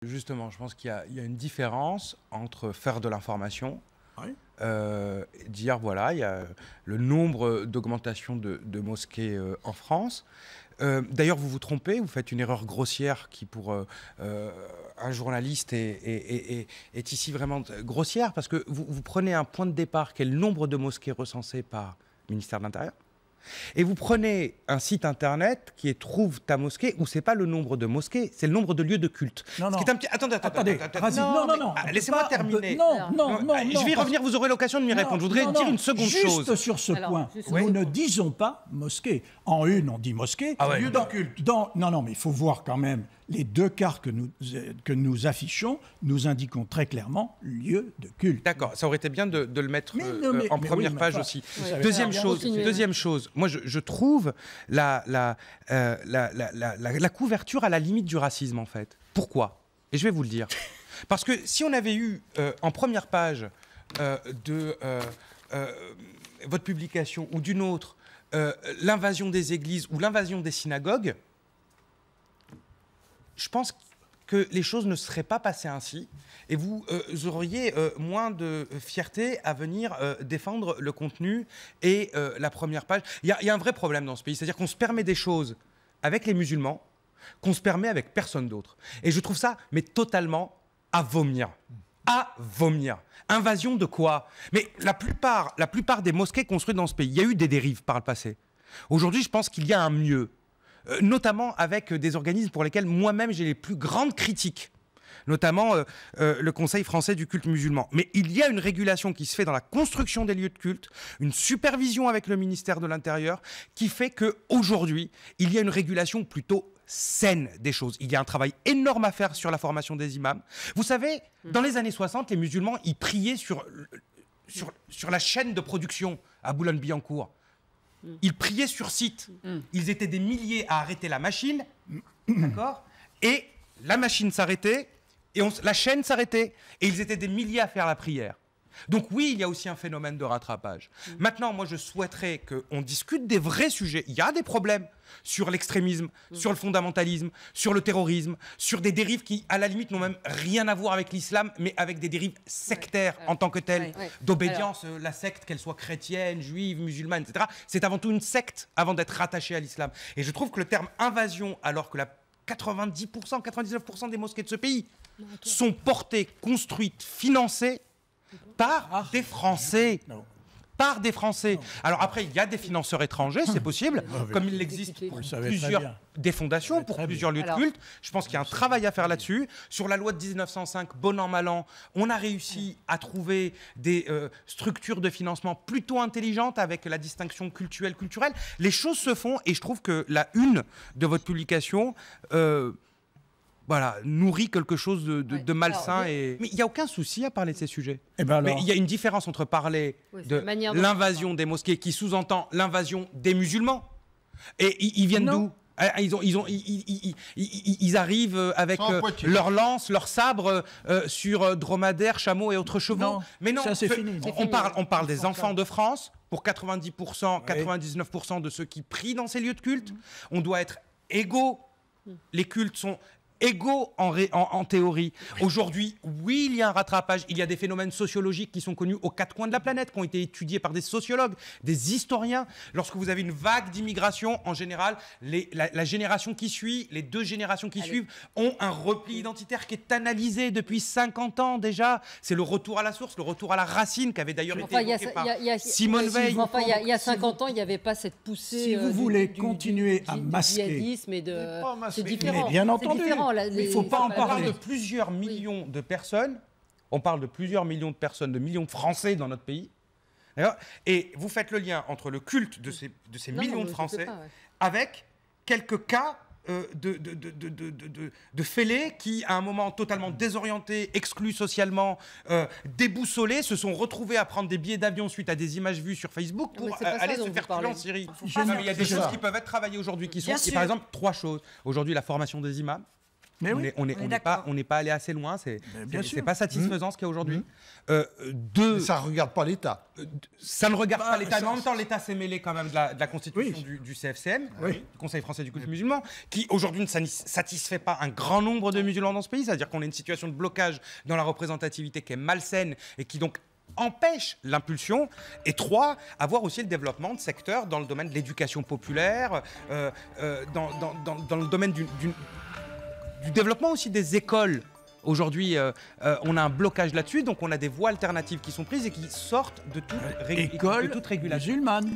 Justement, je pense qu'il y a une différence entre faire de l'information, Oui. dire voilà, il y a le nombre d'augmentation de mosquées en France. D'ailleurs, vous vous trompez, vous faites une erreur grossière qui, pour un journaliste, est ici vraiment grossière, parce que vous prenez un point de départ qui est le nombre de mosquées recensées par le ministère de l'Intérieur. Et vous prenez un site internet qui est Trouve ta mosquée, où c'est pas le nombre de mosquées, c'est le nombre de lieux de culte. Non, non. Attendez. Non. Laissez-moi terminer. Non. Je vais y revenir, vous aurez l'occasion de m'y répondre. Je voudrais dire une seconde chose. Juste sur ce point, nous ne disons pas mosquée. En une, on dit mosquée. Lieu de culte. Non, mais il faut voir quand même les deux cartes que nous affichons, nous indiquons très clairement lieu de culte. D'accord, ça aurait été bien de le mettre en mais première oui, page enfin, aussi. savez Deuxième chose, moi je trouve la couverture à la limite du racisme en fait. Pourquoi? Et je vais vous le dire. Parce que si on avait eu en première page de votre publication ou d'une autre l'invasion des églises ou l'invasion des synagogues, je pense que les choses ne seraient pas passées ainsi et vous auriez moins de fierté à venir défendre le contenu et la première page. Il y a un vrai problème dans ce pays, c'est-à-dire qu'on se permet des choses avec les musulmans qu'on se permet avec personne d'autre. Et je trouve ça mais totalement à vomir. À vomir. Invasion de quoi? Mais la plupart des mosquées construites dans ce pays, il y a eu des dérives par le passé. Aujourd'hui, je pense qu'il y a un mieux. Notamment avec des organismes pour lesquels moi-même j'ai les plus grandes critiques, notamment le Conseil français du culte musulman. Mais il y a une régulation qui se fait dans la construction des lieux de culte, une supervision avec le ministère de l'Intérieur, qui fait qu'aujourd'hui, il y a une régulation plutôt saine des choses. Il y a un travail énorme à faire sur la formation des imams. Vous savez, dans les années 60, les musulmans, ils priaient sur la chaîne de production à Boulogne-Billancourt. Ils priaient sur site. Ils étaient des milliers à arrêter la machine, d'accord? Et la machine s'arrêtait, et la chaîne s'arrêtait, et ils étaient des milliers à faire la prière. Donc oui, il y a aussi un phénomène de rattrapage. Maintenant, moi, je souhaiterais qu'on discute des vrais sujets. Il y a des problèmes sur l'extrémisme, sur le fondamentalisme, sur le terrorisme, sur des dérives qui, à la limite, n'ont même rien à voir avec l'islam, mais avec des dérives sectaires en tant que telles, d'obédience. La secte, qu'elle soit chrétienne, juive, musulmane, etc., c'est avant tout une secte avant d'être rattachée à l'islam. Et je trouve que le terme invasion, alors que 90%, 99% des mosquées de ce pays sont portées, construites, financées par des Français. Par des Français. Alors après, il y a des financeurs étrangers, c'est possible, comme il existe pour des fondations, pour plusieurs lieux de culte. Je pense qu'il y a un travail à faire là-dessus. Sur la loi de 1905, bon an, mal an, on a réussi à trouver des structures de financement plutôt intelligentes avec la distinction culturelle. Les choses se font et je trouve que la une de votre publication nourrit quelque chose de malsain. Mais il n'y a aucun souci à parler de ces sujets. Mais il y a une différence entre parler de l'invasion des mosquées qui sous-entend l'invasion des musulmans. Et ils viennent d'où? Ils arrivent avec leurs lances, leurs sabres sur dromadaires, chameaux et autres chevaux. Mais non, ça c'est fini. On parle des enfants de France, pour 90%, 99% de ceux qui prient dans ces lieux de culte. On doit être égaux. Les cultes sont égaux en théorie. Aujourd'hui, oui, il y a un rattrapage. Il y a des phénomènes sociologiques qui sont connus aux quatre coins de la planète, qui ont été étudiés par des sociologues, des historiens. Lorsque vous avez une vague d'immigration, en général, la génération qui suit, les deux générations qui suivent, ont un repli identitaire qui est analysé depuis 50 ans déjà. C'est le retour à la source, le retour à la racine, qui avait d'ailleurs été évoqué par Simone Veil. Enfin, il y a 50 ans, il n'y avait pas cette poussée si vous voulez continuer à masquer, du djihadisme et de... C'est différent. Mais bien entendu. Il ne faut pas en parler. On parle de plusieurs millions de personnes. On parle de plusieurs millions de personnes, de millions de Français dans notre pays. Et vous faites le lien entre le culte de ces millions de Français avec quelques cas de fêlés qui, à un moment totalement désorientés, exclus socialement, déboussolés, se sont retrouvés à prendre des billets d'avion suite à des images vues sur Facebook pour aller se faire tuer en Syrie. Il y a des choses qui peuvent être travaillées aujourd'hui qui sont, par exemple, trois choses. Aujourd'hui, la formation des imams. on n'est pas allé assez loin. C'est pas satisfaisant ce qu'il y a aujourd'hui. Mais ça ne regarde pas l'État. Ça ne regarde pas l'État. Mais en même temps, l'État s'est mêlé quand même de la constitution du CFCM, du Conseil français du culte musulman, qui aujourd'hui ne satisfait pas un grand nombre de musulmans dans ce pays. C'est-à-dire qu'on a une situation de blocage dans la représentativité qui est malsaine et qui donc empêche l'impulsion. Et 3, avoir aussi le développement de secteurs dans le domaine de l'éducation populaire, dans le domaine du développement aussi des écoles. Aujourd'hui, on a un blocage là-dessus, donc on a des voies alternatives qui sont prises et qui sortent de toute régulation musulmane.